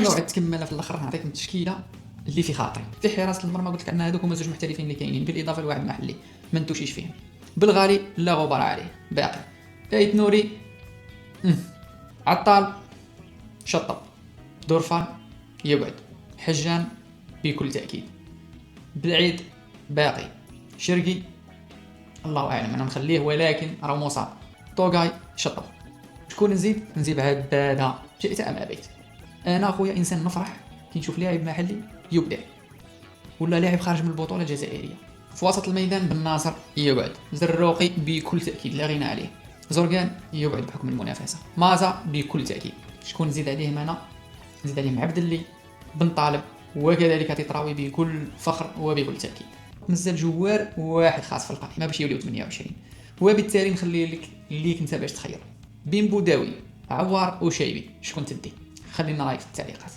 موعد تكمل في الاخر نعطيكم التشكيله اللي في خاطري. في حراسه المرمى قلت لك ان هذوك هما زوج محترفين اللي كاينين بالاضافه لواحد محلي ما نتوشيش فيهم. بالغالي لا غبار عليه. باقي ايت نوري عطال شطب، دورفان يقعد، حجان بكل تاكيد، بالعيد باقي، شرقي الله اعلم انا نخليه ولكن راه مصاب، طوغاي شطب. شكون نزيد عباده شئت ام ابيت. انا اخويا انسان نفرح كي نشوف لاعب محلي يبدع ولا لاعب خارج من البطوله الجزائريه. في وسط الميدان بن ناصر يقعد، زروقي بكل تاكيد لا غنى عليه، زورغان يقعد بحكم المنافسه، مازا بكل تاكيد. شكون نزيد عليهم انا؟ نزيد عليهم عبد اللي، بن طالب، وكذلك تطراوي بكل فخر وبكل تاكيد. مازال جوار واحد خاص في القائمه باش يوليو 28، وبالتالي نخلي لك اللي كنت باش تخير بين بوداوي، عوار وشيبي. شكون تدي؟ خلينا رايك في التعليقات.